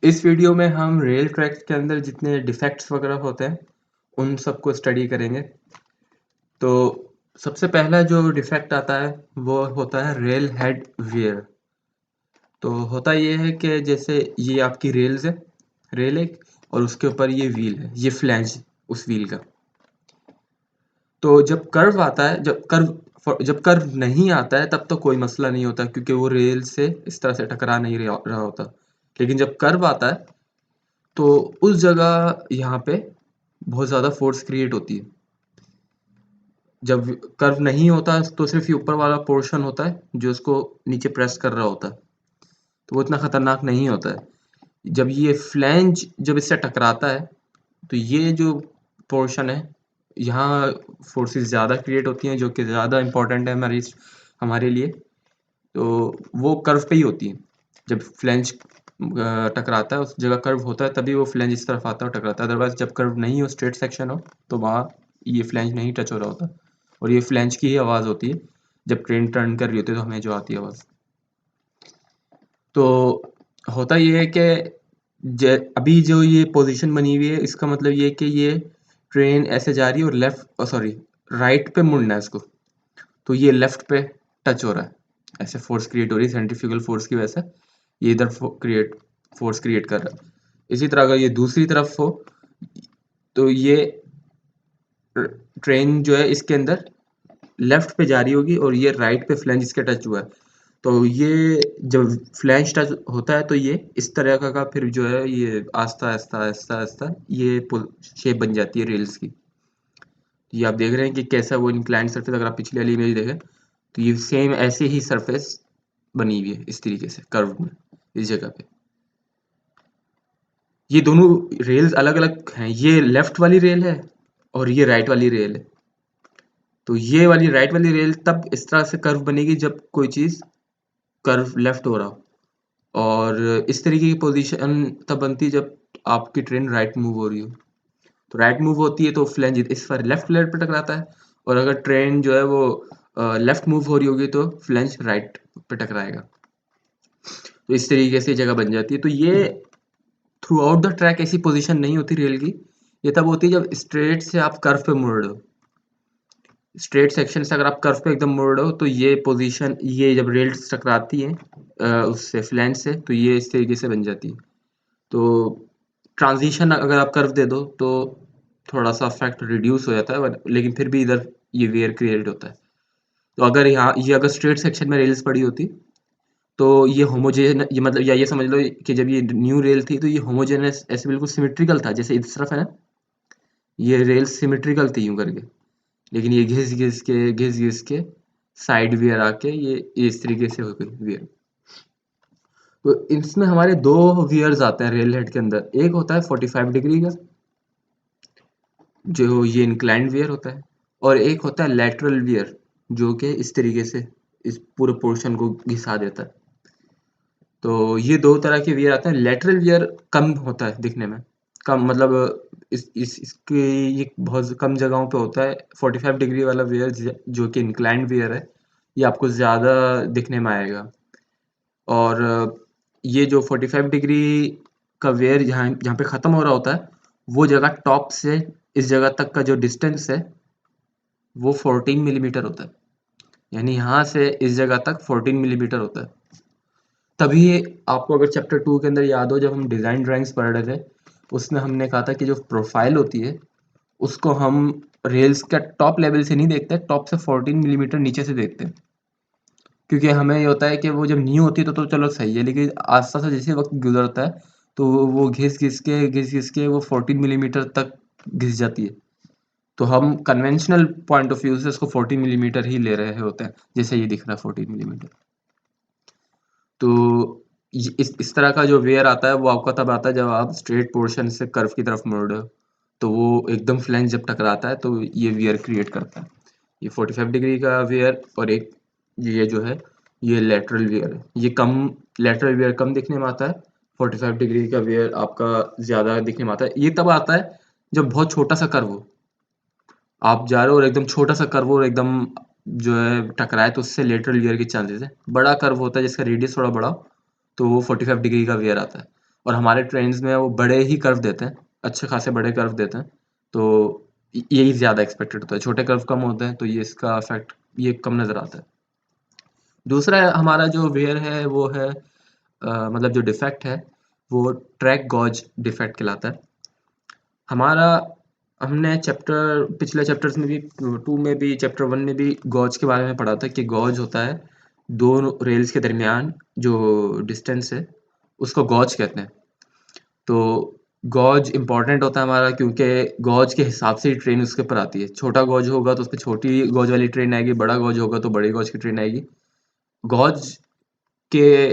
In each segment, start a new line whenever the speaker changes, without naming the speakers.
इस वीडियो में हम रेल ट्रैक्स के अंदर जितने डिफेक्ट्स वगैरह होते हैं उन सबको स्टडी करेंगे। तो सबसे पहला जो डिफेक्ट आता है वो होता है रेल हेड वियर। तो होता ये है कि जैसे ये आपकी रेल्स है, रेल एक, और उसके ऊपर ये व्हील है, ये फ्लैंज उस व्हील का। तो जब कर्व आता है, जब कर्व नहीं आता है तब तो कोई मसला नहीं होता क्योंकि वो रेल से इस तरह से टकरा नहीं रहा होता। लेकिन जब कर्व आता है तो उस जगह यहाँ पे बहुत ज़्यादा फोर्स क्रिएट होती है। जब कर्व नहीं होता तो सिर्फ ये ऊपर वाला पोर्शन होता है जो इसको नीचे प्रेस कर रहा होता है, तो वो इतना खतरनाक नहीं होता है। जब ये फ्लैंज जब इससे टकराता है तो ये जो पोर्शन है, यहाँ फोर्सेस ज़्यादा क्रिएट होती हैं जो कि ज़्यादा इंपॉर्टेंट है हमारे लिए। तो वो कर्व पे ही होती है। जब फ्लैंज टकराता है, उस जगह कर्व होता है तभी वो फ्लैंज इस तरफ आता है और टकराता है। अदरवाइज जब कर्व नहीं हो, स्ट्रेट सेक्शन हो, तो वहाँ ये फ्लैंज नहीं टच हो रहा होता। और ये फ्लैंज की ही आवाज़ होती है जब ट्रेन टर्न कर रही होती है तो हमें जो आती है आवाज़। तो होता ये है कि अभी जो ये पोजीशन बनी हुई है इसका मतलब ये है कि ये ट्रेन ऐसे जा रही है और लेफ्ट सॉरी राइट पे मुड़ना है इसको, तो ये लेफ्ट पे टच हो रहा है। ऐसे फोर्स क्रिएट हो रही है सेंट्रीफ्यूगल फोर्स की वजह से, ये इधर फोर्स क्रिएट कर रहा है। इसी तरह अगर ये दूसरी तरफ हो तो ये ट्रेन जो है इसके अंदर लेफ्ट पे जा रही होगी और ये राइट पे फ्लैंज इसके टच हुआ है। तो ये जब फ्लैंज टच होता है तो ये इस तरह का फिर जो है ये आस्ता आस्ता आस्ता आस्ता ये शेप बन जाती है रेल्स की। ये आप देख रहे हैं कि कैसा वो इंक्लाइंड सरफेस, अगर आप पिछली वाली इमेज देखें तो ये सेम ऐसे ही सरफेस बनी हुई है इस तरीके से कर्व में इस जगह पे। ये दोनों रेल्स अलग अलग हैं, ये लेफ्ट वाली रेल है और ये राइट वाली रेल है। तो ये वाली राइट वाली रेल तब इस तरह से कर्व बनेगी जब कोई चीज़ कर्व लेफ्ट हो रहा हो, और इस तरीके की पोजीशन तब बनती है जब आपकी ट्रेन राइट मूव हो रही हो। तो राइट मूव होती है तो फ्लैंज इस पर लेफ्ट लेयर पे टकराता है, और अगर ट्रेन जो है वो लेफ्ट मूव हो रही होगी तो फ्लैंज राइट पे टकराएगा। तो इस तरीके से जगह बन जाती है। तो ये थ्रू आउट द ट्रैक ऐसी पोजीशन नहीं होती रेल की, ये तब होती है जब स्ट्रेट से आप कर्व पे मुड़ रहे हो। स्ट्रेट सेक्शन से अगर आप कर्व पे एकदम मुड़ रहे हो तो ये पोजीशन, ये जब रेल टकराती है उससे फ्लैंज से, तो ये इस तरीके से बन जाती है। तो ट्रांजिशन अगर आप कर्व दे दो तो थोड़ा सा इफेक्ट रिड्यूस हो जाता है, लेकिन फिर भी इधर ये वेयर क्रिएट होता है। तो अगर यहाँ ये अगर स्ट्रेट सेक्शन में रेल्स पड़ी होती तो ये होमोजेन, ये मतलब या ये समझ लो कि जब ये न्यू रेल थी तो ये होमोजेनस ऐसे बिल्कुल सिमेट्रिकल था, जैसे इस तरफ है ना, ये रेल सिमेट्रिकल थी यूं करके। लेकिन ये घिस घिस के साइड वियर आके ये इस तरीके से हो गई वियर। तो इसमें हमारे दो वियर्स आते हैं रेल हेड के अंदर। एक होता है 45 डिग्री का, जो ये इंक्लाइंड वियर होता है, और एक होता है लैटरल वियर जो कि इस तरीके से इस पूरे पोर्शन को घिसा देता है। तो ये दो तरह के वियर आते हैं। लैटरल वियर कम होता है दिखने में, कम मतलब इसके ये बहुत कम जगहों पे होता है। 45 डिग्री वाला वियर जो कि इंक्लाइंड वियर है, ये आपको ज़्यादा दिखने में आएगा। और ये जो 45 डिग्री का वेयर जहाँ जहाँ पे ख़त्म हो रहा होता है, वो जगह टॉप से इस जगह तक का जो डिस्टेंस है वो 14 मिलीमीटर होता है। यानी यहाँ से इस जगह तक 14 मिलीमीटर होता है। तभी आपको अगर चैप्टर 2 के अंदर याद हो, जब हम डिज़ाइन ड्राइंग्स पढ़ रहे थे, उसमें हमने कहा था कि जो प्रोफाइल होती है उसको हम रेल्स का टॉप लेवल से नहीं देखते, टॉप से 14 मिलीमीटर नीचे से देखते हैं। क्योंकि हमें ये होता है कि वो जब न्यू होती है तो चलो सही है, लेकिन आस्ता-आस्ता जैसे वक़्त गुज़रता है तो वो घिस-घिस के वो 14 मिलीमीटर तक घिस जाती है। तो हम कन्वेंशनल पॉइंट ऑफ व्यू से उसको 14 मिलीमीटर ही ले रहे होते हैं, जैसे ये दिख रहा है 14 मिलीमीटर। तो इस तरह का जो वेयर आता है वो आपका तब आता है जब आप स्ट्रेट पोर्शन से कर्व की तरफ मुड़ रहे हो, तो वो एकदम फ्लैंज जब टकराता है तो ये वेयर क्रिएट करता है। ये 45 डिग्री का वेयर, और एक ये जो है ये लेटरल वेयर है। ये कम, लेटरल वेयर कम दिखने में आता है, 45 डिग्री का वेयर आपका ज़्यादा दिखने में आता है। ये तब आता है जब बहुत छोटा सा कर्व हो, आप जा रहे हो और एकदम छोटा सा कर्व हो और एकदम जो है टकराए, तो उससे लेटरल वियर के चांसेस है। बड़ा कर्व होता है जिसका रेडियस थोड़ा बड़ा हो, तो वो 45 डिग्री का वियर आता है। और हमारे ट्रेन्स में वो बड़े ही कर्व देते हैं, अच्छे खासे बड़े कर्व देते हैं, तो यही ज़्यादा एक्सपेक्टेड होता है। छोटे कर्व कम होते हैं तो ये इसका इफेक्ट ये कम नज़र आता है। दूसरा हमारा जो वेयर है वो है मतलब जो डिफेक्ट है वो ट्रैक गॉज डिफेक्ट कहलाता है। हमारा हमने पिछले चैप्टर्स में भी 2 में भी चैप्टर 1 में भी गॉज के बारे में पढ़ा था कि गॉज होता है 2 रेल्स के दरमियान जो डिस्टेंस है उसको गॉज कहते हैं। तो गॉज इम्पोर्टेंट होता है हमारा क्योंकि गॉज के हिसाब से ही ट्रेन उसके ऊपर आती है। छोटा गॉज होगा तो उसपे छोटी गॉज वाली ट्रेन आएगी, बड़ा गॉज होगा तो बड़ी गॉज की ट्रेन आएगी। गॉज के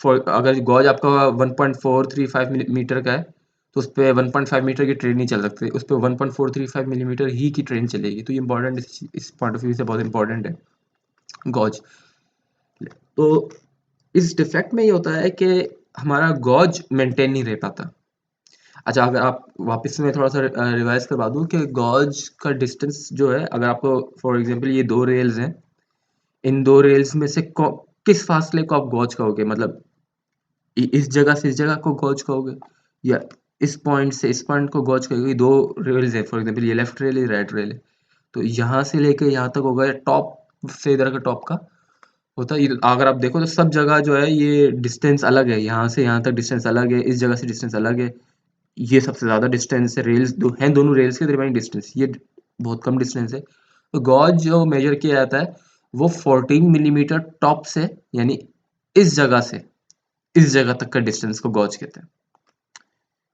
अगर गॉज आपका 1.435 मीटर का है तो उस पे 1.5 मीटर की ट्रेन नहीं चल सकती, उस पे 1.435 मिलीमीटर ही की ट्रेन चलेगी। तो ये इंपॉर्टेंट इस पॉइंट ऑफ व्यू से बहुत इंपॉर्टेंट है गॉज। तो इस डिफेक्ट में ये होता है कि हमारा गॉज मेंटेन नहीं रह पाता। अच्छा, अगर आप वापस मैं थोड़ा सा रिवाइज करवा दूं कि गॉज का डिस्टेंस जो है, अगर आपको फॉर एग्जांपल ये 2 रेल्स हैं, इन 2 रेल्स में से किस फासले को आप गॉज कहोगे? मतलब इस जगह से इस जगह को गॉज कहोगे या इस पॉइंट से इस पॉइंट को गॉज कहोगे? 2 रेल्स है, फॉर एग्जांपल ये लेफ्ट रेल है, राइट रेल है, तो यहाँ से लेके यहाँ तक होगा टॉप से इधर का टॉप का होता है। अगर आप देखो तो सब जगह जो है ये डिस्टेंस अलग है, यहाँ से यहाँ तक डिस्टेंस अलग है, इस जगह से डिस्टेंस अलग है, ये सबसे ज्यादा डिस्टेंस है रेल्स हैं दोनों रेल्स के दरमियान डिस्टेंस, ये बहुत कम डिस्टेंस है। तो गॉज जो मेजर किया जाता है वो 14 मिलीमीटर टॉप से, यानी इस जगह से इस जगह तक का डिस्टेंस को गॉज कहते हैं।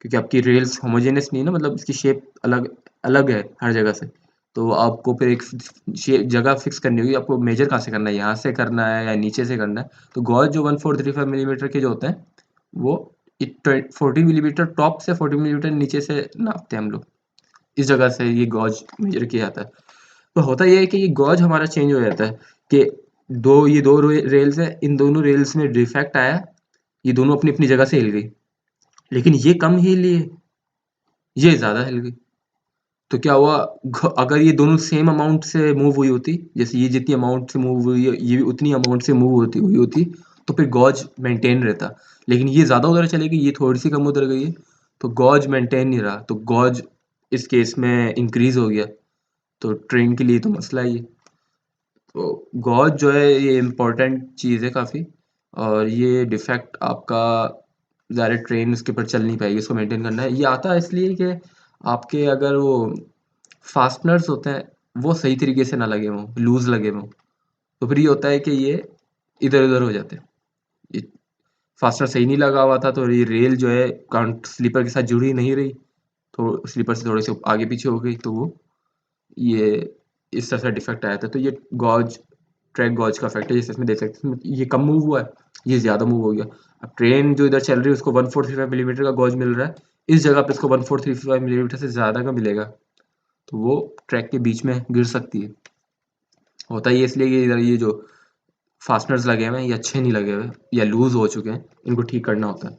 क्योंकि आपकी रेल्स होमोजेनियस नहीं है ना, मतलब इसकी शेप अलग अलग है हर जगह से, तो आपको फिर एक जगह फिक्स करनी होगी, आपको मेजर कहाँ से करना है, यहाँ से करना है या नीचे से करना है। तो गॉज जो 1435 मिलीमीटर के जो होते हैं वो 14 मिलीमीटर टॉप से 14 मिलीमीटर नीचे से नापते हैं हम लोग, इस जगह से ये गॉज मेजर किया जाता है। तो होता ये है कि ये गॉज हमारा चेंज हो जाता है कि ये दो रेल्स है, इन दोनों रेल्स में डिफेक्ट आया, ये दोनों अपनी अपनी जगह से हिल गई, लेकिन ये कम हिली है, ये ज्यादा हिल गई। तो क्या हुआ, अगर ये दोनों सेम अमाउंट से मूव हुई होती, जैसे ये जितनी अमाउंट से मूव हुई है ये भी उतनी अमाउंट से मूव होती हुई होती, तो फिर गॉज मेंटेन रहता। लेकिन ये ज्यादा उधर चली गई, ये थोड़ी सी कम उधर गई है, तो गॉज मेंटेन नहीं रहा, तो गॉज इस केस में इंक्रीज हो गया, तो ट्रेन के लिए तो मसला ही है। तो गॉज जो है ये इम्पोर्टेंट चीज़ है काफ़ी, और ये डिफेक्ट आपका ज़्यादा ट्रेन उसके ऊपर चल नहीं पाएगी, इसको मेंटेन करना है। ये आता है इसलिए कि आपके अगर वो फास्टनर्स होते हैं वो सही तरीके से ना लगे हों, लूज लगे हों, तो फिर ये होता है कि ये इधर उधर हो जाते हैं। ये फास्टनर सही नहीं लगा हुआ था तो ये रेल जो है काउंट स्लीपर के साथ जुड़ी नहीं रही, तो स्लीपर से थोड़े से आगे पीछे हो गई, तो वो ये इस तरह से डिफेक्ट आया था। तो ये गॉज ट्रैक गॉज का इफेक्ट है, जैसे इसमें देख सकते हैं ये कम मूव हुआ है, ये ज़्यादा मूव हो गया। अब ट्रेन जो इधर चल रही है उसको 1435 मिलीमीटर का गॉज मिल रहा है, इस जगह पे इसको 1435 मिलीमीटर से ज़्यादा का मिलेगा, तो वो ट्रैक के बीच में गिर सकती है। होता ही है इसलिए कि इधर ये जो फास्टनर्स लगे हुए हैं ये अच्छे नहीं लगे हुए या लूज हो चुके हैं, इनको ठीक करना होता है।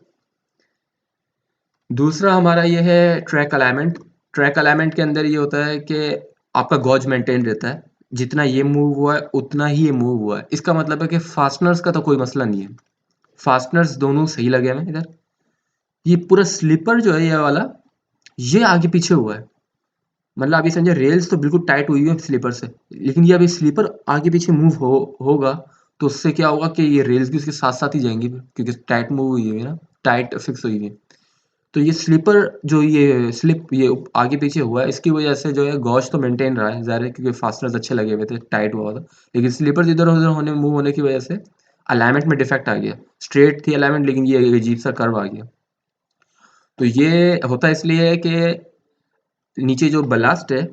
दूसरा हमारा ये है ट्रैक अलाइनमेंट। ट्रैक अलाइनमेंट के अंदर ये होता है कि आपका गॉज मेंटेन रहता है, जितना ये मूव हुआ है उतना ही ये मूव हुआ है। इसका मतलब है कि फास्टनर्स का तो कोई मसला नहीं है, फास्टनर्स दोनों सही लगे हुए हैं इधर। ये पूरा स्लीपर जो है ये वाला, ये आगे पीछे हुआ है। मतलब आप ये समझे रेल्स तो बिल्कुल टाइट हुई है स्लीपर से, लेकिन ये अभी स्लीपर आगे पीछे मूव होगा तो उससे क्या होगा कि ये रेल्स भी उसके साथ साथ ही जाएंगी, क्योंकि टाइट मूव हुई है ना, टाइट फिक्स हुई है। तो ये स्लीपर जो ये स्लिप ये आगे पीछे हुआ है, इसकी वजह से जो है गॉश तो मेंटेन रहा है ज़ाहिर है, क्योंकि फास्टनर्स अच्छे लगे हुए थे, टाइट हुआ था। लेकिन स्लीपर्स इधर उधर होने मूव होने की वजह से अलाइनमेंट में डिफेक्ट आ गया। स्ट्रेट थी अलाइनमेंट, लेकिन ये अजीब सा कर्व आ गया। तो ये होता इसलिए है कि नीचे जो बलास्ट है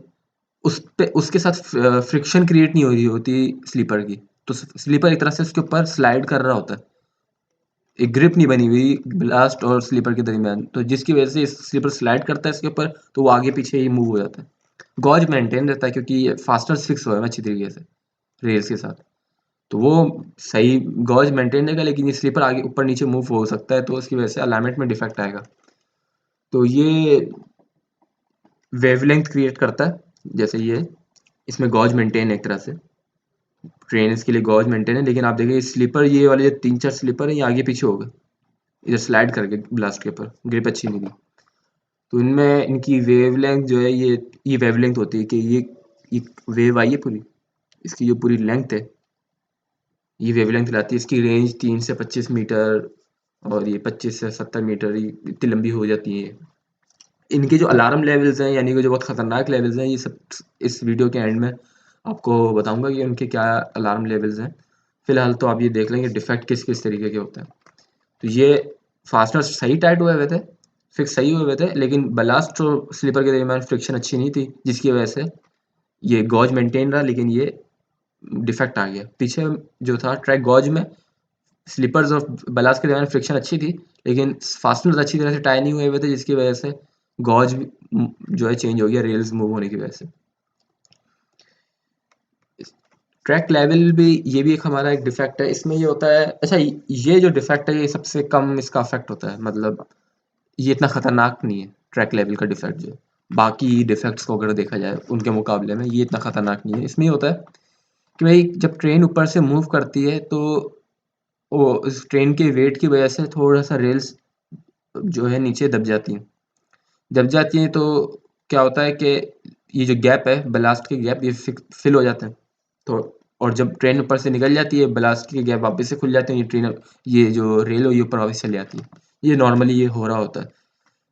उस पे उसके साथ फ्रिक्शन क्रिएट नहीं हो रही होती स्लीपर की, तो स्लीपर एक तरह से उसके ऊपर स्लाइड कर रहा होता है, एक ग्रिप नहीं बनी हुई ब्लास्ट और स्लीपर के दरमियान, तो जिसकी वजह से स्लीपर स्लाइड करता है इसके ऊपर, तो वो आगे पीछे ही मूव हो जाता है। गॉज मेंटेन रहता है क्योंकि ये फास्टनर फिक्स हुआ है अच्छी तरीके से रेल्स के साथ, तो वो सही गॉज मेंटेन रहेगा, लेकिन ये स्लीपर आगे ऊपर नीचे मूव हो सकता है, तो उसकी वजह से अलाइनमेंट में डिफेक्ट आएगा। तो ये वेवलेंथ क्रिएट करता है, जैसे ये इसमें गॉज मेंटेन है एक तरह से, ट्रेन इसके लिए गॉज मेंटेन है, लेकिन आप देखिए स्लीपर ये वाले जो 3-4 स्लीपर है ये आगे पीछे हो गए, इधर स्लाइड करके ब्लास्ट के ऊपर, ग्रिप अच्छी नहीं थी। तो इनमें इनकी वेवलेंथ जो है ये वेवलेंथ होती है कि ये वेव आई है पूरी, इसकी जो पूरी लेंथ है ये वेवलेंथ लाती है। इसकी रेंज 3 से 25 मीटर और ये 25 से 70 मीटर इतनी लंबी हो जाती है। इनके जो अलार्म लेवल्स हैं यानी कि जो बहुत ख़तरनाक लेवल्स हैं, ये सब इस वीडियो के एंड में आपको बताऊंगा कि उनके क्या अलार्म लेवल्स हैं। फिलहाल तो आप ये देख लेंगे डिफेक्ट किस किस तरीके के होते हैं। तो ये फास्टनर सही टाइट हुए हुए थे, फिक्स सही हुए हुए थे, लेकिन बलास्ट और स्लीपर के दरमियान फ्रिक्शन अच्छी नहीं थी, जिसकी वजह से ये गॉज मेंटेन रहा, लेकिन ये डिफेक्ट आ गया। पीछे जो था ट्रैक गॉज में स्लीपर्स और बलास्ट के दरमियान फ्रिक्शन अच्छी थी, लेकिन फास्टनर्स अच्छी तरह से टाई नहीं हुए हुए थे, जिसकी वजह से गॉज जो है चेंज हो गया रेल्स मूव होने की वजह से। ट्रैक लेवल भी ये भी एक हमारा एक डिफेक्ट है। इसमें ये होता है, अच्छा ये जो डिफेक्ट है ये सबसे कम इसका अफेक्ट होता है, मतलब ये इतना खतरनाक नहीं है ट्रैक लेवल का डिफेक्ट। जो बाकी डिफेक्ट्स को अगर देखा जाए उनके मुकाबले में ये इतना खतरनाक नहीं है। इसमें ये होता है कि भाई जब ट्रेन ऊपर से मूव करती है तो वो उस ट्रेन के वेट की वजह से थोड़ा सा रेल्स जो है नीचे दब जाती हैं। दब जाती हैं तो क्या होता है कि ये जो गैप है ब्लास्ट के गैप ये फिल हो जाते हैं। तो और जब ट्रेन ऊपर से निकल जाती है ब्लास्ट के गैप वापस से खुल जाते हैं, ये ट्रेन ये जो रेल हो ये ऊपर वापस चली जाती है। ये नॉर्मली ये हो रहा होता है।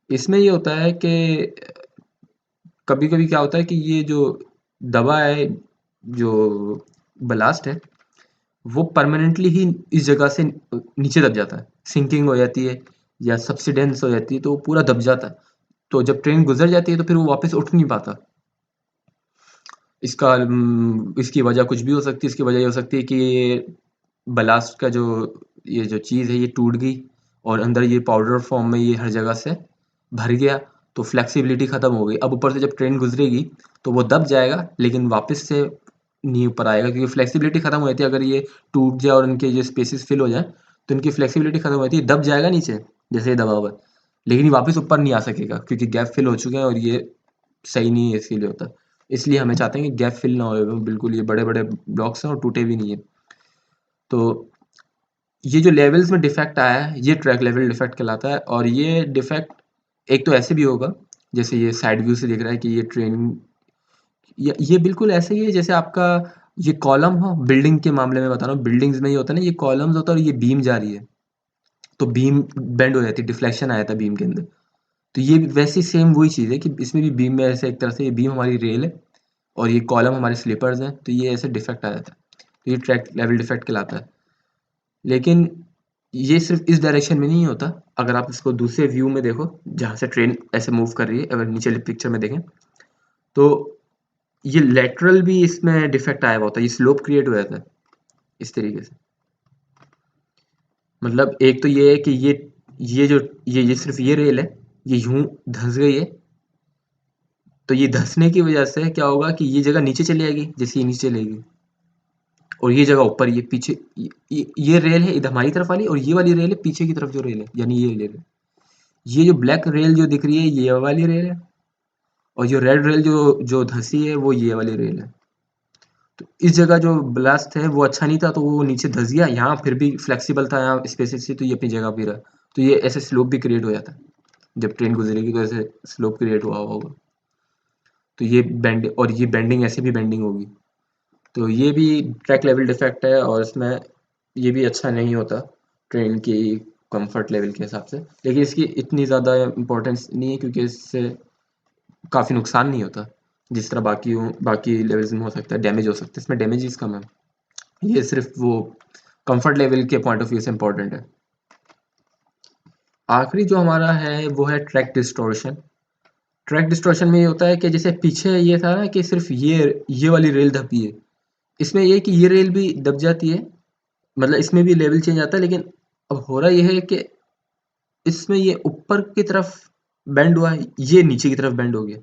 इसमें ये होता है कि कभी-कभी क्या होता है कि ये जो दवा है, जो ब्लास्ट है, वो परमानेंटली ही इस जगह से नीचे दब जाता है। सिंकिंग हो जाती है या सब्सिडेंस हो जाती है तो वो पूरा दब जाता है। तो जब ट्रेन गुज़र जाती है तो फिर वो वापस उठ नहीं पाता। इसकी वजह कुछ भी हो सकती है। इसकी वजह ये हो सकती है कि ये ब्लास्ट का जो ये जो चीज़ है ये टूट गई और अंदर ये पाउडर फॉर्म में ये हर जगह से भर गया, तो फ्लेक्सिबिलिटी ख़त्म हो गई। अब ऊपर से जब ट्रेन गुजरेगी तो वो दब जाएगा, लेकिन वापस से नहीं ऊपर आएगा क्योंकि फ्लेक्सिबिलिटी ख़त्म हो जाती है। अगर ये टूट जाए और इनके ये स्पेसेस फिल हो जाए तो इनकी फ्लेक्सिबिलिटी ख़त्म हो जाती है, दब जाएगा नीचे जैसे ये दबा हुआ है, लेकिन ये वापस ऊपर नहीं आ सकेगा क्योंकि गैप फिल हो चुके हैं और ये सही नहीं है इसीलिए होता है। इसलिए हमें चाहते हैं कि गैप फिल ना हो बिल्कुल, ये बड़े-बड़े ब्लॉक्स हैं और टूटे भी नहीं है। तो ये जो लेवल्स में डिफेक्ट आया है ये ट्रैक लेवल डिफेक्ट कहलाता है। और ये डिफेक्ट एक तो ऐसे भी होगा, जैसे ये साइड व्यू से दिख रहा है कि ये ट्रेन ये बिल्कुल ऐसे ही है जैसे आपका ये कॉलम हो। बिल्डिंग के मामले में बता रहा हूँ, बिल्डिंग्स में ये होता है ना, ये कॉलम्स होता है और ये बीम जा रही है तो बीम बेंड हो जाती है, डिफ्लेक्शन आया था बीम के अंदर। तो ये भी वैसी सेम वही चीज़ है कि इसमें भी बीम में ऐसे एक तरह से ये बीम हमारी रेल है और ये कॉलम हमारे स्लीपर्स हैं, तो ये ऐसे डिफेक्ट आ जाता है। तो ये ट्रैक लेवल डिफेक्ट कहलाता है। लेकिन ये सिर्फ इस डायरेक्शन में नहीं होता। अगर आप इसको दूसरे व्यू में देखो जहाँ से ट्रेन ऐसे मूव कर रही है, अगर नीचे वाली पिक्चर में देखें तो ये लेटरल भी इसमें डिफेक्ट आया हुआ होता है। ये स्लोप क्रिएट हो जाता है इस तरीके से। मतलब एक तो ये है कि ये जो ये सिर्फ ये रेल है, ये यूं धंस गई है, तो ये धंसने की वजह से क्या होगा कि ये जगह नीचे चली जाएगी जैसे ये नीचे चलेगी और ये जगह ऊपर, ये पीछे ये रेल है इधर हमारी तरफ वाली और ये वाली रेल है पीछे की तरफ जो रेल है, यानी ये रेल है। ये जो ब्लैक रेल जो दिख रही है ये वाली रेल है और जो रेड रेल जो धंसी है वो ये वाली रेल है। तो इस जगह जो ब्लास्ट है वो अच्छा नहीं था तो वो नीचे धंस गया, यहाँ फिर भी फ्लेक्सिबल था, यहाँ स्पेसिस थी तो ये अपनी जगह पे रहा। तो ये ऐसे स्लोप भी क्रिएट हो जाता है, जब ट्रेन गुजरेगी तो ऐसे स्लोप क्रिएट हुआ होगा। तो ये बेंड और ये बेंडिंग ऐसे भी बेंडिंग होगी। तो ये भी ट्रैक लेवल डिफेक्ट है और इसमें ये भी अच्छा नहीं होता ट्रेन की कंफर्ट लेवल के हिसाब से। लेकिन इसकी इतनी ज़्यादा इम्पोर्टेंस नहीं है क्योंकि इससे काफ़ी नुकसान नहीं होता जिस तरह बाकी लेवल्स में हो सकता है, डैमेज हो सकता है। इसमें डैमेजेस कम है। ये सिर्फ वो कंफर्ट लेवल के पॉइंट ऑफ व्यू से इम्पोर्टेंट है। आखिरी जो हमारा है वो है ट्रैक डिस्टॉर्शन। ट्रैक डिस्टॉर्शन में ये होता है कि जैसे पीछे ये था ना कि सिर्फ ये वाली रेल दबी है, इसमें ये है कि ये रेल भी दब जाती है, मतलब इसमें भी लेवल चेंज आता है। लेकिन अब हो रहा ये है कि इसमें ये ऊपर की तरफ बेंड हुआ है, ये नीचे की तरफ बेंड हो गया।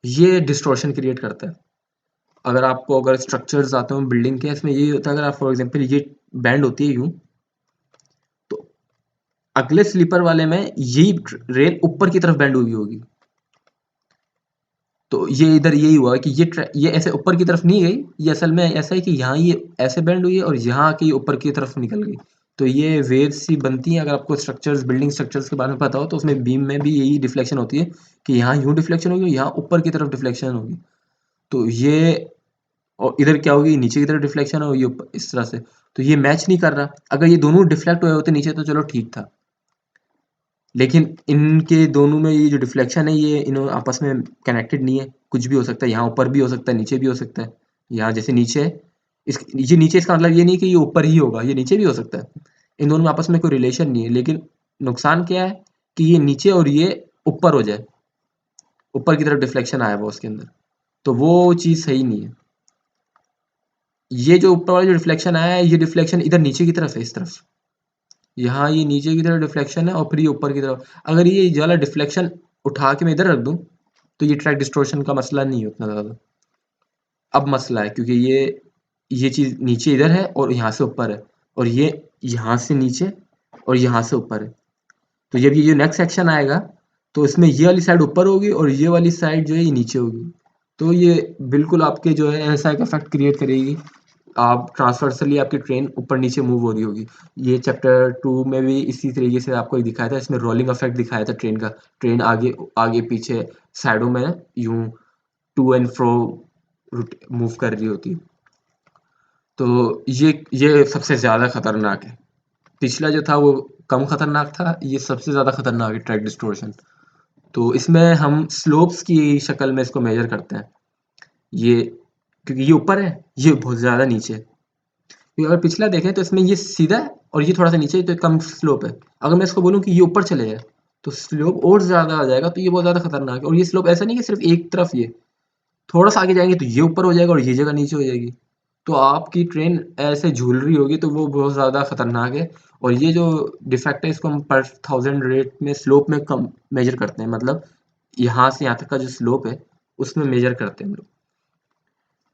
ये डिस्टॉर्शन क्रिएट करता है। अगर स्ट्रक्चर्स आते हो बिल्डिंग के, इसमें यही होता है, अगर आप फॉर एग्जांपल ये बैंड होती है यूं, तो अगले स्लीपर वाले में यही रेल ऊपर की तरफ बैंड हुई होगी। तो ये इधर यही हुआ कि ये ऐसे ऊपर की तरफ नहीं गई, ये असल में ऐसा है कि यहाँ ये ऐसे बैंड हुई है और यहाँ आके ये ऊपर की तरफ निकल गई। तो ये वेव्स सी बनती हैं। अगर आपको स्ट्रक्चर्स, बिल्डिंग स्ट्रक्चर्स के बारे में पता हो तो उसमें बीम में भी यही डिफ्लेक्शन होती है कि यहाँ यूँ डिफ्लेक्शन होगी, यहाँ ऊपर की तरफ डिफ्लेक्शन होगी। तो ये और इधर क्या होगी, नीचे की तरफ डिफ्लेक्शन होगी ऊपर इस तरह से। तो ये मैच नहीं कर रहा। अगर ये दोनों डिफ्लेक्ट हुए होते नीचे तो चलो ठीक था। लेकिन इनके दोनों में ये जो डिफ्लेक्शन है ये इन्हों आपस में कनेक्टेड नहीं है। कुछ भी हो सकता है, यहाँ ऊपर भी हो सकता है, नीचे भी हो सकता है। यहाँ जैसे नीचे है, ये नीचे, इसका मतलब ये नहीं कि ये ऊपर ही होगा, ये नीचे भी हो सकता है। इन दोनों में आपस में कोई रिलेशन नहीं है। लेकिन नुकसान क्या है कि ये नीचे और ये ऊपर हो जाए, ऊपर की तरफ डिफ्लेक्शन आया हुआ उसके अंदर, तो वो चीज़ सही नहीं है। ये जो ऊपर वाला जो डिफ्लेक्शन आया है, ये डिफ्लेक्शन इधर नीचे की तरफ है, इस तरफ। यहाँ ये नीचे की तरफ डिफ्लेक्शन है और फिर ये ऊपर की तरफ। अगर ये वाला डिफ्लेक्शन उठा के मैं इधर रख दूँ तो ये ट्रैक डिस्टॉर्शन का मसला नहीं है उतना ज़्यादा। अब मसला है क्योंकि ये चीज़ नीचे इधर है और यहाँ से ऊपर है, और ये यहाँ से नीचे और यहाँ से ऊपर है। तो जब ये जो नेक्स्ट सेक्शन आएगा तो इसमें ये वाली साइड ऊपर होगी और ये वाली साइड जो है ये नीचे होगी। तो ये बिल्कुल आपके जो है ऐसा एक इफेक्ट क्रिएट करेगी। आप ट्रांसवर्सली आपकी ट्रेन ऊपर नीचे मूव हो रही होगी। ये चैप्टर 2 में भी इसी तरीके से आपको दिखाया था। इसमें रोलिंग इफेक्ट दिखाया था ट्रेन का। ट्रेन आगे आगे पीछे साइडों में यूं टू एंड फ्रो मूव कर रही होती है। तो ये सबसे ज़्यादा खतरनाक है। पिछला जो था वो कम खतरनाक था, ये सबसे ज़्यादा खतरनाक है ट्रैक डिस्टॉर्शन। तो इसमें हम स्लोप्स की शक्ल में इसको मेजर करते हैं। ये क्योंकि ये ऊपर है, ये बहुत ज़्यादा नीचे है। क्योंकि अगर पिछला देखें तो इसमें ये सीधा है और ये थोड़ा सा नीचे है, तो कम स्लोप है। अगर मैं इसको बोलूँ कि ये ऊपर चले जाए तो स्लोप और ज़्यादा आ जाएगा। तो ये बहुत ज़्यादा खतरनाक है। और ये स्लोप ऐसा नहीं कि सिर्फ एक तरफ, ये थोड़ा सा आगे जाएंगे तो ये ऊपर हो जाएगा और ये जगह नीचे हो जाएगी। तो आपकी ट्रेन ऐसे झूल रही होगी, तो वो बहुत ज़्यादा खतरनाक है। और ये जो डिफेक्ट है इसको हम पर 1000 रेट में स्लोप में कम मेजर करते हैं। मतलब यहाँ से यहाँ तक का जो स्लोप है उसमें मेजर करते हैं हम लोग।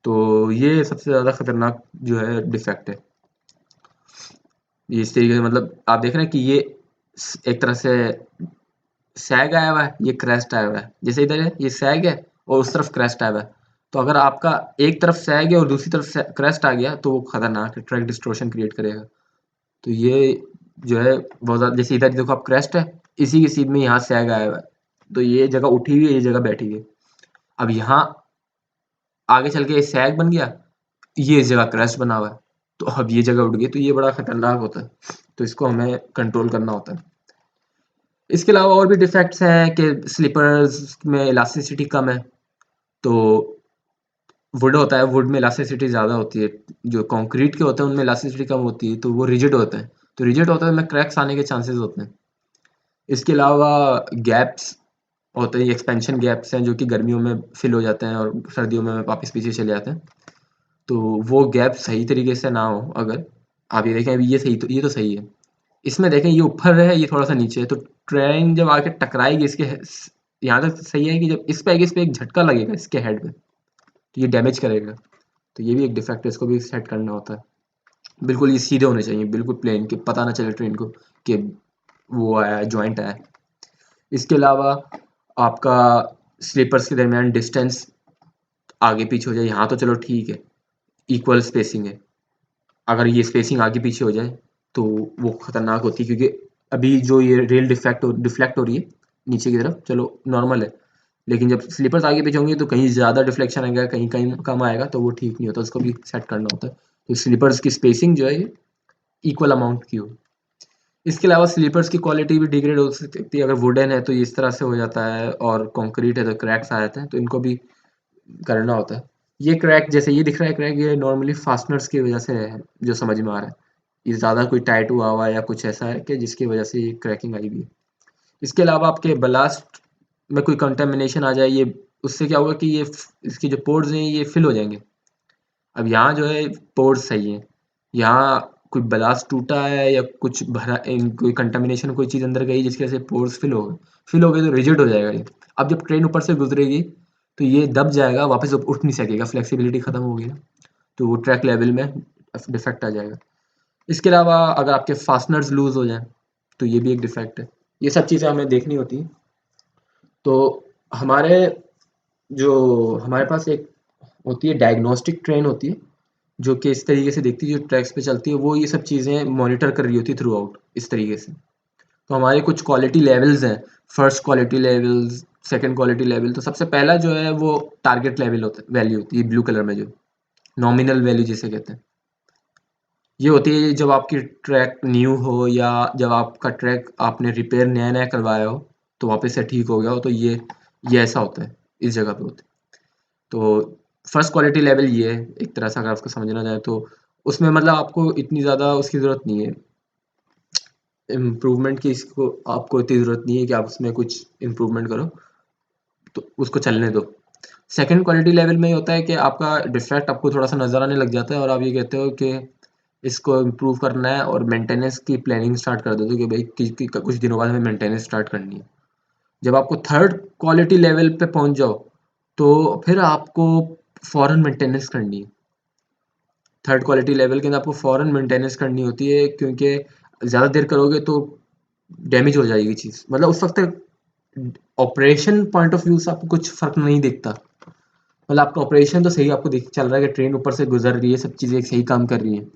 तो ये सबसे ज़्यादा खतरनाक जो है डिफेक्ट है। ये इस तरीके से, मतलब आप देख रहे हैं कि ये एक तरह से सैग आया हुआ है, ये क्रेस्ट आया हुआ है। जैसे इधर है ये सैग है और उस तरफ क्रेस्ट आया हुआ है। तो अगर आपका एक तरफ सैग है और दूसरी तरफ क्रेस्ट आ गया तो वो खतरनाक है, ट्रैक डिस्टॉर्शन क्रिएट करेगा। तो ये जो है बहुत ज़्यादा, जैसे इधर देखो आप क्रेस्ट है, इसी की सीध में यहाँ सैग आया हुआ है। तो ये जगह उठी हुई है, ये जगह बैठी हुई है। अब यहाँ आगे चल के ये सैग बन गया, ये इस जगह क्रेस्ट बना हुआ है। तो अब ये जगह उठ गई, तो ये बड़ा खतरनाक होता है। तो इसको हमें कंट्रोल करना होता है। इसके अलावा और भी डिफेक्ट्स हैं कि स्लीपर्स में इलास्टिसिटी कम है। तो वुड होता है, वुड में इलास्टिसिटी ज़्यादा होती है। जो कंक्रीट के होते हैं उनमें इलास्टिसिटी कम होती है, तो वो रिजिड होते हैं। तो रिजिड होता है तो उनमें क्रैक्स आने के चांसेस होते हैं। इसके अलावा गैप्स होते हैं, एक्सपेंशन गैप्स हैं जो कि गर्मियों में फिल हो जाते हैं और सर्दियों में वापस पीछे चले जाते हैं। तो वो गैप सही तरीके से ना हो, अगर आप ये देखें अभी ये तो सही है। इसमें देखें ये ऊपर है, ये थोड़ा सा नीचे है। तो ट्रेन जब आके टकराएगी इसके यहाँ तक सही है कि जब इस पे आएगी, इस पे एक झटका लगेगा इसके हेड पे, तो ये डैमेज करेगा। तो ये भी एक डिफेक्ट है, इसको भी सेट करना होता है। बिल्कुल ये सीधे होने चाहिए, बिल्कुल प्लेन, कि पता ना चले ट्रेन को कि वो आया है, जॉइंट आया है। इसके अलावा आपका स्लीपर्स के दरमियान डिस्टेंस आगे पीछे हो जाए, यहाँ तो चलो ठीक है, इक्वल स्पेसिंग है। अगर ये स्पेसिंग आगे पीछे हो जाए तो वो खतरनाक होती है, क्योंकि अभी जो ये रेल डिफ्लेक्ट हो रही है नीचे की तरफ, चलो नॉर्मल है। लेकिन जब स्लीपर्स आगे पीछे होंगे तो कहीं ज़्यादा डिफ्लेक्शन आएगा, कहीं कहीं कम आएगा, तो वो ठीक नहीं होता, उसको भी सेट करना होता है। तो स्लीपर्स की स्पेसिंग जो है ये इक्वल अमाउंट की हो। इसके अलावा स्लीपर्स की क्वालिटी भी डिग्रेड हो सकती है। अगर वुडन है तो ये इस तरह से हो जाता है, और कंक्रीट है तो क्रैक्स आ जाते हैं, तो इनको भी करना होता है। ये क्रैक जैसे ये दिख रहा है क्रैक, ये नॉर्मली फास्टनर्स की वजह से है, जो समझ में आ रहा है। ये ज़्यादा कोई टाइट हुआ हुआ है या कुछ ऐसा है कि जिसकी वजह से ये क्रैकिंग आई हुई है। इसके अलावा आपके बलास्ट में कोई कंटेमिनेशन आ जाए, ये उससे क्या होगा कि ये इसके जो पोर्स हैं ये फिल हो जाएंगे। अब यहाँ जो है पोर्स सही है, यहाँ कोई ब्लास्ट टूटा है या कुछ भरा, कोई कंटामिनेशन, कोई चीज़ अंदर गई जिसकी वजह से पोर्स फिल हो गए तो रिजिड हो जाएगा ये। अब जब ट्रेन ऊपर से गुजरेगी तो ये दब जाएगा, वापस उठ नहीं सकेगा, फ्लेक्सिबिलिटी खत्म हो गई ना, तो वो ट्रैक लेवल में डिफेक्ट आ जाएगा। इसके अलावा अगर आपके फास्टनर्स लूज हो जाएं तो ये भी एक डिफेक्ट है। ये सब चीज़ें हमें देखनी होती हैं। तो हमारे जो हमारे पास एक होती है डायग्नोस्टिक ट्रेन होती है, जो कि इस तरीके से दिखती है, जो ट्रैक्स पे चलती है, वो ये सब चीज़ें मॉनिटर कर रही होती है थ्रू आउट इस तरीके से। तो हमारे कुछ क्वालिटी लेवल्स हैं, first quality levels, second quality level. तो सबसे पहला जो है वो टारगेट लेवल होता है, वैल्यू होती है ब्लू कलर में, जो नॉमिनल वैल्यू जिसे कहते हैं। ये होती है जब आपकी ट्रैक न्यू हो या जब आपका ट्रैक आपने रिपेयर नया नया करवाया हो, तो वापस से ठीक हो गया हो, तो ये ऐसा होता है, इस जगह पे होता है। तो फर्स्ट क्वालिटी लेवल ये है एक तरह से, अगर उसको समझना जाए तो। उसमें मतलब आपको इतनी ज़्यादा उसकी ज़रूरत नहीं है, इम्प्रूवमेंट की, इसको आपको इतनी ज़रूरत नहीं है कि आप उसमें कुछ इम्प्रूवमेंट करो, तो उसको चलने दो। सेकंड क्वालिटी लेवल में ये होता है कि आपका डिफेक्ट आपको थोड़ा-सा नज़र आने लग जाता है और आप ये कहते हो कि इसको इम्प्रूव करना है और मेंटेनेंस की प्लानिंग स्टार्ट कर देते हो कि भाई कि कुछ दिनों बाद हमें मेंटेनेंस स्टार्ट करनी है। जब आपको थर्ड क्वालिटी लेवल पे पहुँच जाओ, तो फिर आपको फ़ौरन मेंटेनेंस करनी है। थर्ड क्वालिटी लेवल के अंदर आपको फ़ौरन मेंटेनेंस करनी होती है, क्योंकि ज़्यादा देर करोगे तो डैमेज हो जाएगी चीज़। मतलब उस वक़्त ऑपरेशन पॉइंट ऑफ व्यू से आपको कुछ फ़र्क नहीं दिखता। मतलब आपका ऑपरेशन तो सही आपको दिख चल रहा है कि ट्रेन ऊपर से गुज़र रही है, सब चीज़ें सही काम कर रही हैं,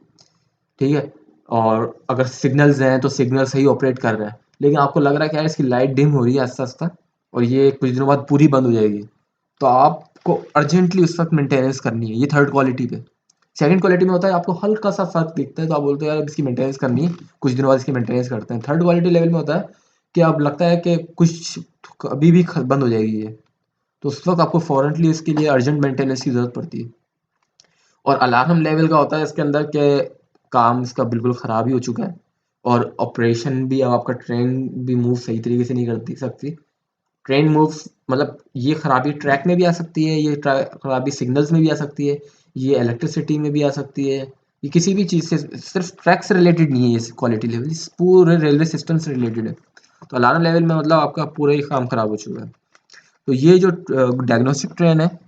ठीक है? और अगर सिग्नल्स हैं तो सिग्नल सही ऑपरेट कर रहा है। लेकिन आपको लग रहा है कि यार इसकी लाइट डिम हो रही है आहिस्ता-आहिस्ता और ये कुछ दिनों बाद पूरी बंद हो जाएगी। तो आपको अर्जेंटली उस वक़्त मेंटेनेंस करनी है, ये थर्ड क्वालिटी पे। सेकंड क्वालिटी में होता है आपको हल्का-सा फ़र्क दिखता है, तो आप बोलते हो यार अब इसकी मेंटेनेंस करनी है, कुछ दिनों बाद इसकी मेंटेनेंस करते हैं। थर्ड क्वालिटी लेवल में होता है कि अब लगता है कि कुछ अभी भी ख बंद हो जाएगी ये। तो उस वक़्त आपको फ़ौरनली इसके लिए अर्जेंट मेंटेनेंस की ज़रूरत पड़ती है। और अलार्म लेवल का होता है इसके अंदर कि काम इसका बिल्कुल ख़राब ही हो चुका है और ऑपरेशन भी, अब आपका ट्रेन भी मूव सही तरीके से नहीं करती सकती। ट्रेन मूव्स मतलब ये खराबी ट्रैक में भी आ सकती है, ये खराबी सिग्नल्स में भी आ सकती है, ये इलेक्ट्रिसिटी में भी आ सकती है, ये किसी भी चीज़ से, सिर्फ ट्रैक से रिलेटेड नहीं है ये क्वालिटी लेवल, इस पूरे रेलवे सिस्टम से रिलेटेड है। तो अलार्म लेवल में मतलब आपका पूरा ही काम खराब हो चुका है। तो ये जो डायग्नोस्टिक ट्रेन है,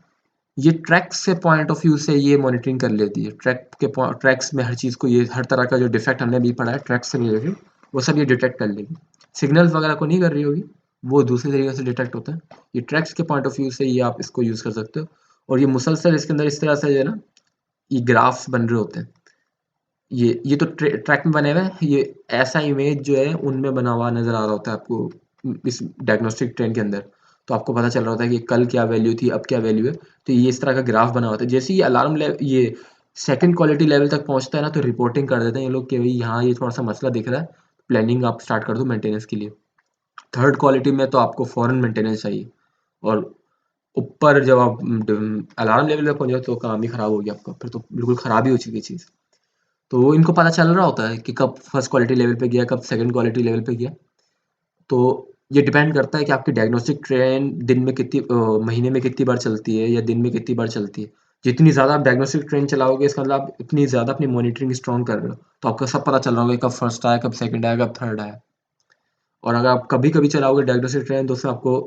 ये ट्रैक्स से पॉइंट ऑफ व्यू से ये मॉनिटरिंग कर लेती है। ट्रैक्स में हर चीज़ को, ये हर तरह का जो डिफेक्ट हमने अभी पढ़ा है ट्रैक्स से रिलेटेड, वो सब ये डिटेक्ट कर लेगी। सिग्नल्स वगैरह को नहीं कर रही होगी, वो दूसरे तरीके से डिटेक्ट होता है। ये ट्रैक्स के पॉइंट ऑफ व्यू से ये आप इसको यूज़ कर सकते हो। और ये मुसलसल इसके अंदर इस तरह से जो है ना, ये ग्राफ्स बन रहे होते हैं। ये तो ट्रैक में बने हुए हैं, ये ऐसा इमेज जो है उनमें बना हुआ नज़र आ रहा होता है आपको इस डायग्नोस्टिक ट्रेन के अंदर। तो आपको पता चल रहा होता है कि कल क्या वैल्यू थी, अब क्या वैल्यू है। तो ये इस तरह का ग्राफ बना होता है। जैसे ही ये सेकंड क्वालिटी लेवल तक पहुँचता है ना, तो रिपोर्टिंग कर देते हैं ये लोग कि भई यहाँ ये थोड़ा-सा मसला दिख रहा है, प्लानिंग आप स्टार्ट कर दो मेंटेनेंस के लिए। थर्ड क्वालिटी में तो आपको फ़ौरन मेंटेनेंस चाहिए और ऊपर जब आप अलार्म लेवल पे पहुँच जाओ तो काम ही खराब हो गया आपका, फिर तो बिल्कुल खराब ही हो चुकी है चीज़। तो वो इनको पता चल रहा होता है कि कब फर्स्ट क्वालिटी लेवल पे गया, कब सेकंड क्वालिटी लेवल पे गया। तो ये डिपेंड करता है कि आपकी डायग्नोस्टिक ट्रेन दिन में कितनी महीने में कितनी बार चलती है या दिन में कितनी बार चलती है। जितनी ज़्यादा आप डायग्नोस्टिक ट्रेन चलाओगे, इसका मतलब आप उतनी ज़्यादा अपनी मॉनिटरिंग स्ट्रॉन्ग कर रहे हो। तो आपको सब पता चल रहा होगा कि कब फर्स्ट आया, कब सेकंड आया, कब थर्ड आया। और अगर आप कभी-कभी चलाओगे डायग्नोस्टिक ट्रेन, तो उसमें आपको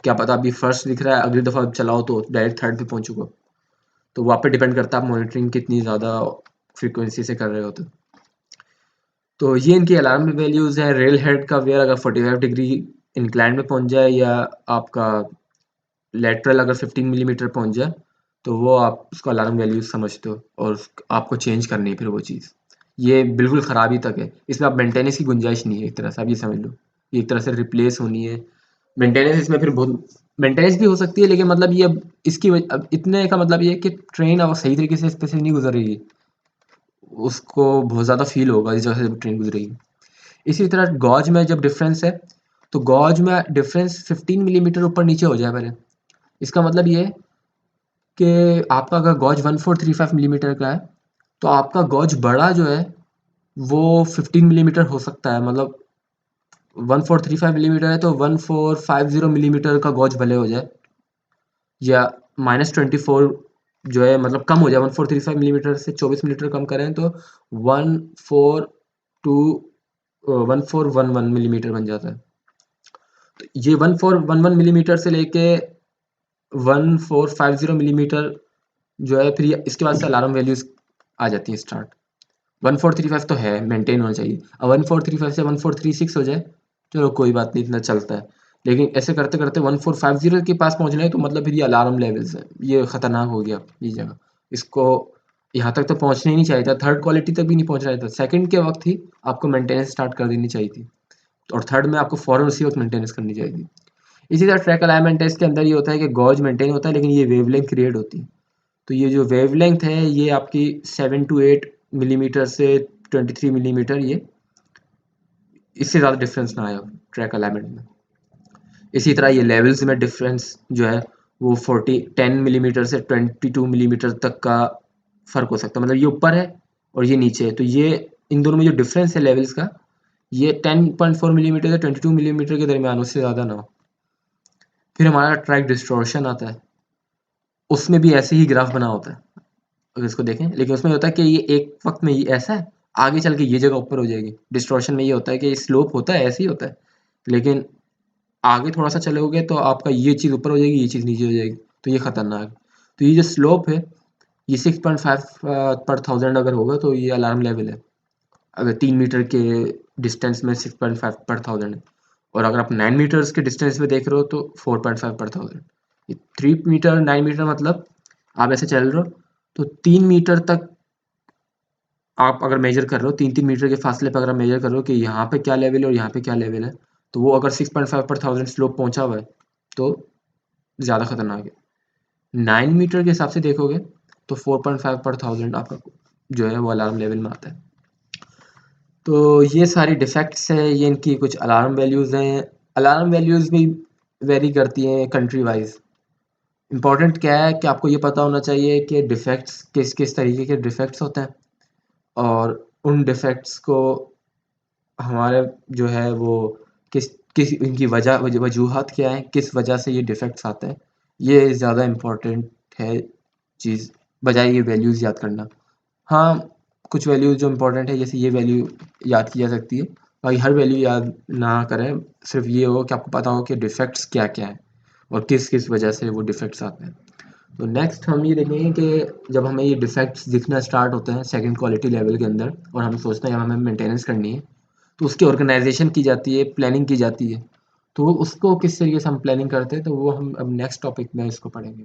क्या पता अभी फर्स्ट दिख रहा है, अगली दफ़ा आप चलाओ तो डायरेक्ट थर्ड पे पहुँच चुके हो। तो वहाँ पे डिपेंड करता है आप मॉनिटरिंग कितनी ज़्यादा फ्रीक्वेंसी से कर रहे होते हो। तो ये इनकी अलार्म वैल्यूज़ हैं। रेल हेड का वेयर अगर 45 डिग्री इंक्लाइन में पहुँच जाए या आपका लैटरल अगर 15 मिलीमीटर पहुँच जाए, तो वो आप उसको अलार्म वैल्यूज़ समझते हो और आपको चेंज करनी है फिर वो चीज़। ये बिल्कुल ख़राबी तक है। इसमें आप मेंटेनेंस की गुंजाइश नहीं है एक तरह से, आप ये समझ लो। ये एक तरह से रिप्लेस होनी है। मेंटेनेंस इसमें फिर बहुत मेंटेनेंस भी हो सकती है, लेकिन मतलब ये अब अब इतने का मतलब ये है कि ट्रेन अब सही तरीके से इस पे से नहीं गुज़र रही है। उसको बहुत ज़्यादा फ़ील होगा इस जगह से ट्रेन गुज़रेगी। इसी तरह गॉज में जब डिफरेंस है, तो गॉज में डिफरेंस 15 मिलीमीटर ऊपर-नीचे हो जाए पहले। इसका मतलब ये है कि आपका अगर गॉज 1435 मिलीमीटर का है, तो आपका गॉज बड़ा जो है, वो 15 मिलीमीटर हो सकता है। मतलब 1435 मिलीमीटर है, तो 1450 मिलीमीटर का गॉज भले हो जाए, या -24 जो है मतलब कम हो जाए, 1435 मिलीमीटर से 24 मिलीमीटर कम करें तो 142 1411 मिलीमीटर बन जाता है। तो ये 1411 मिलीमीटर से लेके 1450 मिलीमीटर जो है, फिर इसके बाद से अलार्म वैल्यूज आ जाती हैं स्टार्ट। 1435 तो है, मेंटेन होना चाहिए। अब 1435 से 1436 हो जाए, चलो कोई बात नहीं, इतना चलता है। लेकिन ऐसे करते करते 1450 के पास पहुंचना है, तो मतलब फिर ये अलार्म लेवल्स है, ये खतरनाक हो गया ये जगह। इसको यहाँ तक तो पहुँचना ही नहीं चाहिए था, थर्ड क्वालिटी तक भी नहीं पहुँच रहा था, सेकंड के वक्त ही आपको मेंटेनेंस स्टार्ट कर देनी चाहिए थी, और थर्ड में आपको फ़ौरन उसी वक्त मेंटेनेंस करनी चाहिए थी। इसी तरह ट्रैक अलाइनमेंट टेस्ट के अंदर ये होता है कि गॉज मेंटेन होता है, लेकिन ये वेवलेंथ क्रिएट होती है। तो ये जो वेवलेंथ है ये आपकी 7 टू 8 मिलीमीटर से 23 मिलीमीटर, ये इससे ज़्यादा डिफरेंस ना आया ट्रैक अलाइनमेंट में। इसी तरह ये लेवल्स में डिफरेंस जो है वो 10 मिलीमीटर से 22 मिलीमीटर तक का फ़र्क हो सकता है, मतलब ये ऊपर है और ये नीचे है, तो ये इन दोनों में जो डिफरेंस है लेवल्स का, ये 10.4 मिलीमीटर से 22 मिलीमीटर के दरमियान, उससे ज़्यादा ना हो। फिर हमारा ट्रैक डिस्टॉर्शन आता है, उसमें भी ऐसे ही ग्राफ बना होता है अगर इसको देखें, लेकिन उसमें होता है कि ये एक वक्त में ये ऐसा है, आगे चल के ये जगह ऊपर हो जाएगी। डिस्टॉर्शन में ये होता है कि स्लोप होता है, ऐसे ही होता है, लेकिन आगे थोड़ा सा चलोगे तो आपका ये चीज़ ऊपर हो जाएगी, ये चीज़ नीचे हो जाएगी, तो ये खतरनाक है। तो ये जो स्लोप है ये 6.5 पर थाउजेंड अगर होगा तो ये अलार्म लेवल है, अगर 3 मीटर के डिस्टेंस में 6.5 पर थाउजेंड है, और अगर आप 9 मीटर्स के डिस्टेंस में देख रहे हो तो 4.5 पर थाउजेंड। 3 मीटर 9 मीटर मतलब आप ऐसे चल रहे हो तो 3 मीटर तक आप अगर मेजर कर रहे हो, 3-3 मीटर के फासले पर अगर आप मेजर कर रहे हो कि यहाँ पे क्या लेवल है और यहाँ पे क्या लेवल है, तो वो अगर 6.5 पर थाउजेंड स्लोप पहुंचा हुआ है तो ज़्यादा खतरनाक है। 9 मीटर के हिसाब से देखोगे तो 4.5 पर थाउजेंड आपका जो है वो अलार्म लेवल में आता है। तो ये सारी डिफेक्ट्स हैं, ये इनकी कुछ अलार्म वैल्यूज़ हैं। अलार्म वैल्यूज़ भी वेरी करती हैं कंट्री वाइज। इम्पॉर्टेंट क्या है कि आपको ये पता होना चाहिए कि डिफेक्ट्स किस किस तरीके के डिफेक्ट्स होते हैं, और उन डिफेक्ट्स को हमारे जो है वो किस किस इनकी वजूहात क्या है, किस वजह से ये डिफेक्ट्स आते हैं, ये ज़्यादा इम्पोर्टेंट है चीज़, बजाय ये वैल्यूज़ याद करना। हाँ, कुछ वैल्यूज़ जो इम्पोर्टेंट है जैसे ये वैल्यू याद की जा सकती है, बाकी हर वैल्यू याद ना करें, सिर्फ ये हो कि आपको पता हो कि डिफेक्ट्स क्या क्या हैं और किस किस वजह से वो डिफेक्ट्स आते हैं। तो नेक्स्ट हम ये देखेंगे कि जब हमें ये डिफेक्ट्स दिखना स्टार्ट होते हैं सेकंड क्वालिटी लेवल के अंदर, और हम सोचते हैं हमें मेंटेनेंस करनी है, तो उसकी ऑर्गेनाइजेशन की जाती है, प्लानिंग की जाती है। तो वो उसको किस तरीके से हम प्लानिंग करते हैं, तो वो हम अब नेक्स्ट टॉपिक में इसको पढ़ेंगे।